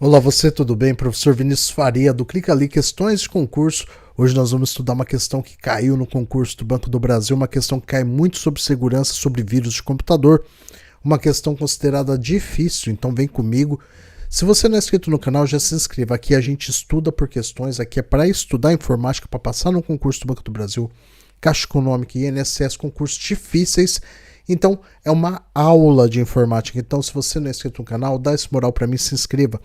Olá, você, tudo bem? Professor Vinícius Faria, do Clica Ali, questões de concurso. Hoje nós vamos estudar uma questão que caiu no concurso do Banco do Brasil, uma questão que cai muito sobre segurança, sobre vírus de computador, uma questão considerada difícil, então vem comigo. Se você não é inscrito no canal, já se inscreva. Aqui a gente estuda por questões, aqui é para estudar informática, para passar no concurso do Banco do Brasil, Caixa Econômica e INSS, concursos difíceis. Então, é uma aula de informática. Então, se você não é inscrito no canal, dá esse moral para mim, se inscreva.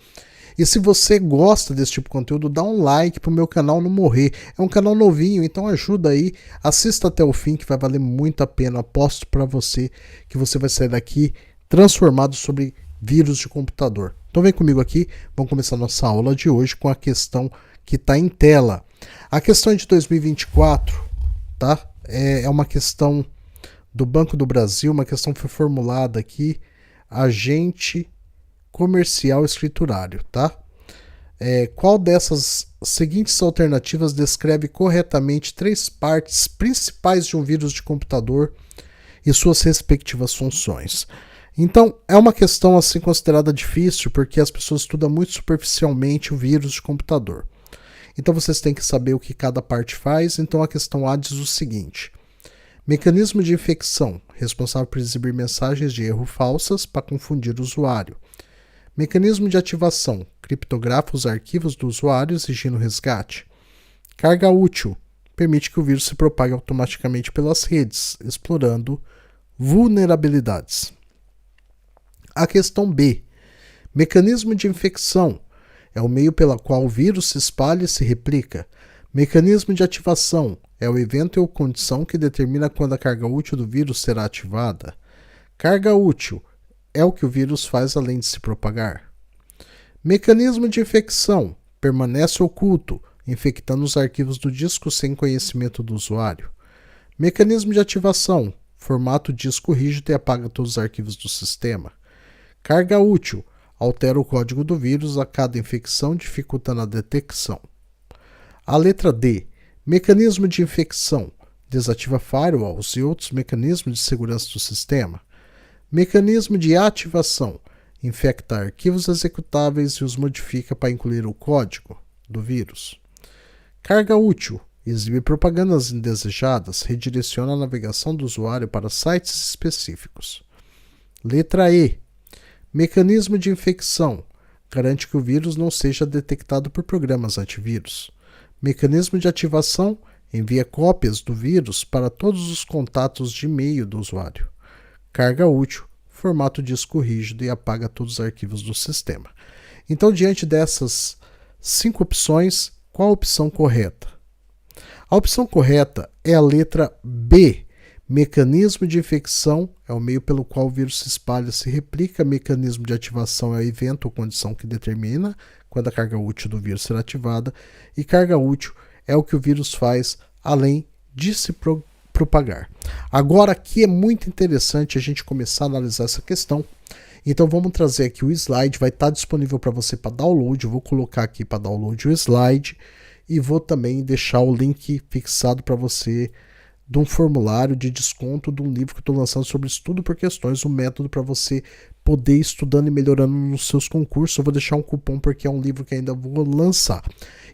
E se você gosta desse tipo de conteúdo, dá um like para o meu canal não morrer. É um canal novinho, então ajuda aí. Assista até o fim, que vai valer muito a pena. Aposto para você que você vai sair daqui transformado sobre vírus de computador. Então vem comigo aqui, vamos começar nossa aula de hoje com a questão que está em tela. A questão é de 2024, tá? É uma questão do Banco do Brasil, uma questão que foi formulada aqui, agente comercial escriturário, tá? Qual dessas seguintes alternativas descreve corretamente três partes principais de um vírus de computador e suas respectivas funções? Então, é uma questão assim considerada difícil, porque as pessoas estudam muito superficialmente o vírus de computador. Então, vocês têm que saber o que cada parte faz. Então, a questão A diz o seguinte: mecanismo de infecção, responsável por exibir mensagens de erro falsas para confundir o usuário. Mecanismo de ativação, criptografa os arquivos do usuário exigindo resgate. Carga útil, permite que o vírus se propague automaticamente pelas redes, explorando vulnerabilidades. A questão B. Mecanismo de infecção, é o meio pelo qual o vírus se espalha e se replica. Mecanismo de ativação, é o evento ou condição que determina quando a carga útil do vírus será ativada. Carga útil é o que o vírus faz além de se propagar. Mecanismo de infecção, permanece oculto, infectando os arquivos do disco sem conhecimento do usuário. Mecanismo de ativação, formata o disco rígido e apaga todos os arquivos do sistema. Carga útil, altera o código do vírus a cada infecção, dificultando a detecção. A letra D. Mecanismo de infecção, desativa firewalls e outros mecanismos de segurança do sistema. Mecanismo de ativação, infecta arquivos executáveis e os modifica para incluir o código do vírus. Carga útil, exibe propagandas indesejadas, redireciona a navegação do usuário para sites específicos. Letra E. Mecanismo de infecção, garante que o vírus não seja detectado por programas antivírus. Mecanismo de ativação, envia cópias do vírus para todos os contatos de e-mail do usuário. Carga útil, formata o disco rígido e apaga todos os arquivos do sistema. Então, diante dessas 5 opções, qual a opção correta? A opção correta é a letra B. Mecanismo de infecção é o meio pelo qual o vírus se espalha e se replica. Mecanismo de ativação é o evento ou condição que determina quando a carga útil do vírus será ativada. E carga útil é o que o vírus faz além de se propagar. Agora aqui é muito interessante a gente começar a analisar essa questão. Então vamos trazer aqui o slide, vai estar disponível para você para download. Eu vou colocar aqui para download o slide e vou também deixar o link fixado para você de um formulário de desconto de um livro que eu estou lançando sobre estudo por questões, um método para você poder ir estudando e melhorando nos seus concursos. Eu vou deixar um cupom porque é um livro que ainda vou lançar.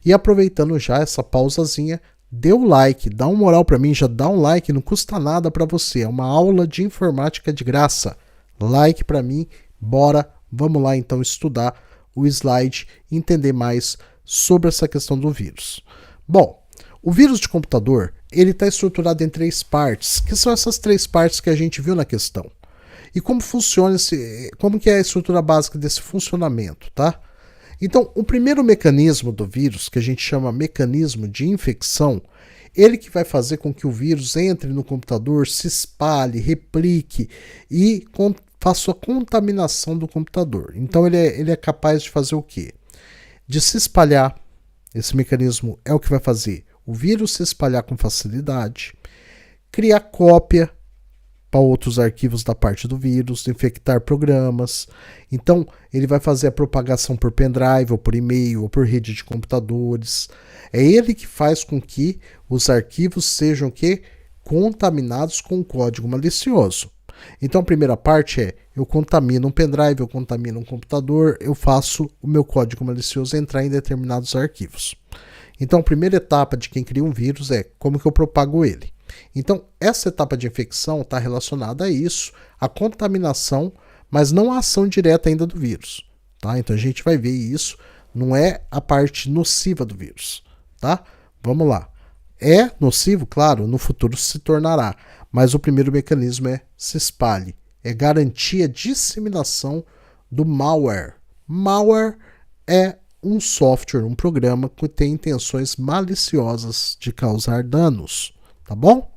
E aproveitando já essa pausazinha, dê o like, dá uma moral para mim, já dá um like, não custa nada para você, é uma aula de informática de graça. Like para mim, bora, vamos lá então estudar o slide e entender mais sobre essa questão do vírus. Bom, o vírus de computador, ele está estruturado em 3 partes, que são essas 3 partes que a gente viu na questão. E como funciona como que é a estrutura básica desse funcionamento, tá? Então, o primeiro mecanismo do vírus, que a gente chama mecanismo de infecção, ele que vai fazer com que o vírus entre no computador, se espalhe, replique e faça a contaminação do computador. Então, ele é capaz de fazer o quê? De se espalhar. Esse mecanismo é o que vai fazer o vírus se espalhar com facilidade, criar cópia para outros arquivos da parte do vírus, infectar programas. Então, ele vai fazer a propagação por pendrive, ou por e-mail, ou por rede de computadores. É ele que faz com que os arquivos sejam contaminados com um código malicioso. Então a primeira parte é, eu contamino um pendrive, eu contamino um computador, eu faço o meu código malicioso entrar em determinados arquivos. Então a primeira etapa de quem cria um vírus é como que eu propago ele. Então essa etapa de infecção está relacionada a isso, a contaminação, mas não a ação direta ainda do vírus. Tá? Então a gente vai ver isso, não é a parte nociva do vírus. Tá? Vamos lá. É nocivo? Claro, no futuro se tornará. Mas o primeiro mecanismo é se espalhe. É garantir a disseminação do malware. Malware é um software, um programa que tem intenções maliciosas de causar danos. Tá bom?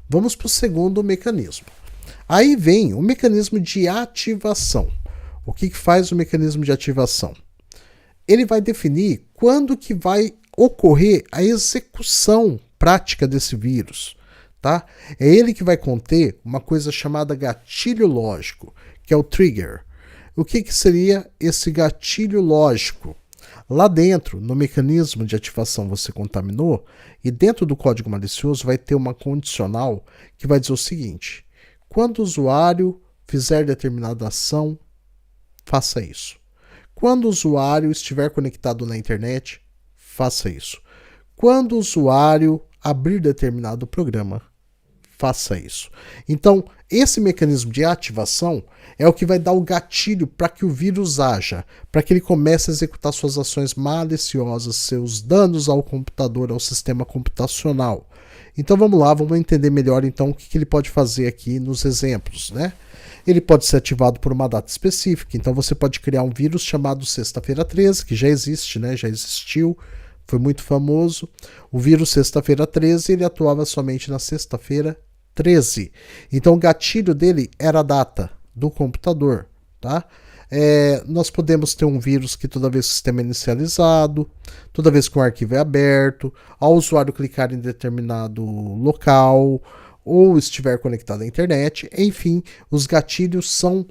Vamos para o segundo mecanismo. Aí vem o mecanismo de ativação. O que faz o mecanismo de ativação? Ele vai definir quando que vai ocorrer a execução prática desse vírus. Tá? É ele que vai conter uma coisa chamada gatilho lógico, que é o trigger. O que seria esse gatilho lógico? Lá dentro, no mecanismo de ativação você contaminou, e dentro do código malicioso vai ter uma condicional que vai dizer o seguinte: quando o usuário fizer determinada ação, faça isso. Quando o usuário estiver conectado na internet, faça isso. Quando o usuário abrir determinado programa, faça isso. Então, esse mecanismo de ativação é o que vai dar o gatilho para que o vírus haja, para que ele comece a executar suas ações maliciosas, seus danos ao computador, ao sistema computacional. Então vamos lá, vamos entender melhor então o que ele pode fazer aqui nos exemplos, né? Ele pode ser ativado por uma data específica, então você pode criar um vírus chamado Sexta-feira 13, que já existe, né? Já existiu, foi muito famoso. O vírus Sexta-feira 13, ele atuava somente na sexta-feira 13. Então o gatilho dele era a data do computador, tá? Nós podemos ter um vírus que toda vez que o sistema é inicializado, toda vez que um arquivo é aberto, ao usuário clicar em determinado local, ou estiver conectado à internet, enfim, os gatilhos são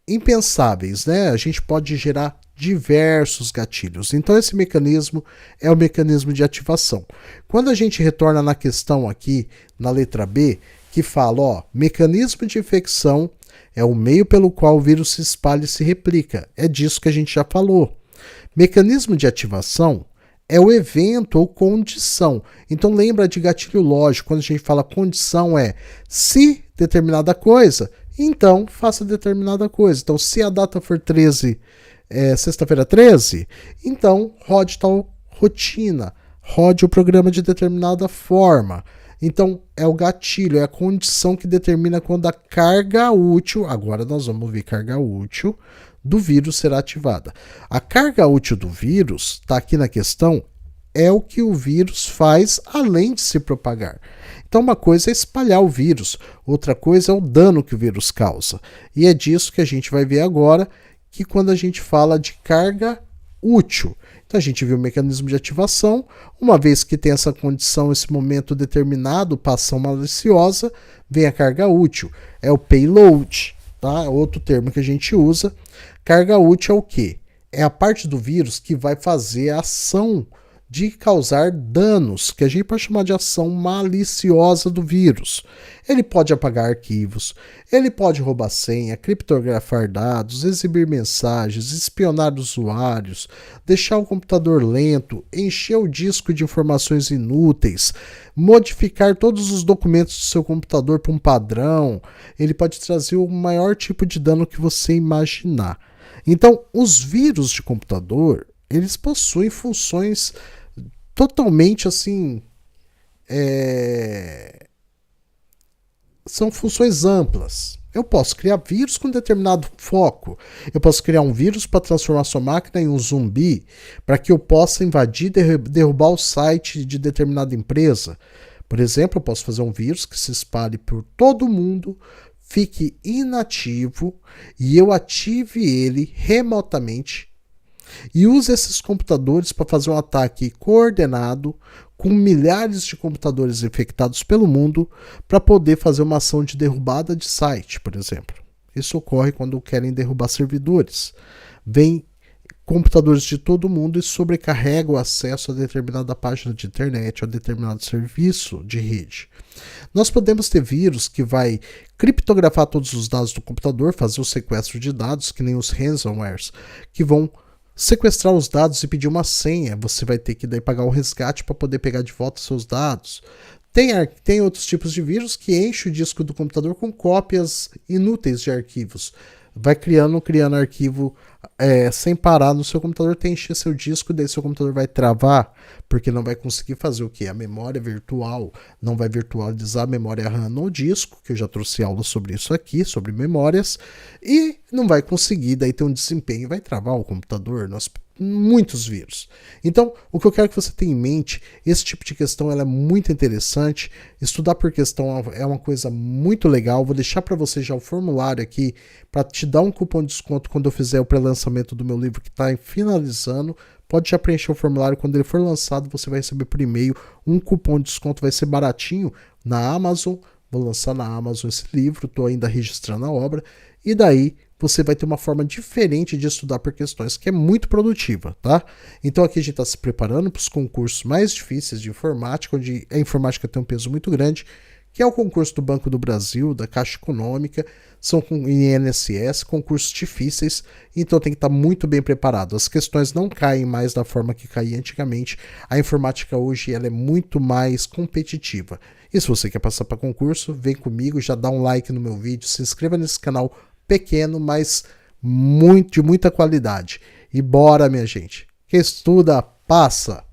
impensáveis, né? A gente pode gerar diversos gatilhos. Então esse mecanismo é o mecanismo de ativação. Quando a gente retorna na questão aqui, na letra B, que fala, ó, mecanismo de infecção é o meio pelo qual o vírus se espalha e se replica. É disso que a gente já falou. Mecanismo de ativação é o evento ou condição. Então lembra de gatilho lógico, quando a gente fala condição é se determinada coisa, então faça determinada coisa. Então se a data for 13, sexta-feira 13, então rode tal rotina, rode o programa de determinada forma. Então é o gatilho, é a condição que determina quando a carga útil, agora nós vamos ver carga útil, do vírus será ativada. A carga útil do vírus, está aqui na questão, é o que o vírus faz além de se propagar. Então uma coisa é espalhar o vírus, outra coisa é o dano que o vírus causa. E é disso que a gente vai ver agora, que quando a gente fala de carga útil. Então a gente viu o mecanismo de ativação, uma vez que tem essa condição, esse momento determinado, para ação maliciosa, vem a carga útil, é o payload, tá? Outro termo que a gente usa. Carga útil é o quê? É a parte do vírus que vai fazer a ação de causar danos, que a gente pode chamar de ação maliciosa do vírus. Ele pode apagar arquivos, ele pode roubar senha, criptografar dados, exibir mensagens, espionar usuários, deixar o computador lento, encher o disco de informações inúteis, modificar todos os documentos do seu computador para um padrão. Ele pode trazer o maior tipo de dano que você imaginar. Então, os vírus de computador, eles possuem funções totalmente assim, são funções amplas. Eu posso criar vírus com determinado foco. Eu posso criar um vírus para transformar sua máquina em um zumbi, para que eu possa invadir e derrubar o site de determinada empresa. Por exemplo, eu posso fazer um vírus que se espalhe por todo o mundo, fique inativo e eu ative ele remotamente e use esses computadores para fazer um ataque coordenado com milhares de computadores infectados pelo mundo para poder fazer uma ação de derrubada de site, por exemplo. Isso ocorre quando querem derrubar servidores. Vem computadores de todo mundo e sobrecarrega o acesso a determinada página de internet ou a determinado serviço de rede. Nós podemos ter vírus que vai criptografar todos os dados do computador, fazer o sequestro de dados, que nem os ransomwares, que vão sequestrar os dados e pedir uma senha. Você vai ter que daí pagar o resgate para poder pegar de volta seus dados. Tem outros tipos de vírus que enchem o disco do computador com cópias inúteis de arquivos. Vai criando arquivo sem parar no seu computador, tem encher seu disco, daí seu computador vai travar, porque não vai conseguir fazer o que? A memória virtual, não vai virtualizar a memória RAM no disco, que eu já trouxe aula sobre isso aqui, sobre memórias, e não vai conseguir daí ter um desempenho, vai travar o computador, muitos vírus. Então, o que eu quero que você tenha em mente, esse tipo de questão ela é muito interessante, estudar por questão é uma coisa muito legal, vou deixar para você já o formulário aqui, para te dar um cupom de desconto quando eu fizer o pré-lançamento do meu livro que está finalizando. Pode já preencher o formulário, quando ele for lançado você vai receber por e-mail um cupom de desconto, vai ser baratinho na Amazon, vou lançar na Amazon esse livro, estou ainda registrando a obra, e daí você vai ter uma forma diferente de estudar por questões, que é muito produtiva, tá? Então aqui a gente está se preparando para os concursos mais difíceis de informática, onde a informática tem um peso muito grande, que é o concurso do Banco do Brasil, da Caixa Econômica, são com INSS, concursos difíceis, então tem que estar muito bem preparado. As questões não caem mais da forma que caía antigamente, a informática hoje ela é muito mais competitiva. E se você quer passar para concurso, vem comigo, já dá um like no meu vídeo, se inscreva nesse canal pequeno, mas de muita qualidade. E bora, minha gente. Quem estuda, passa!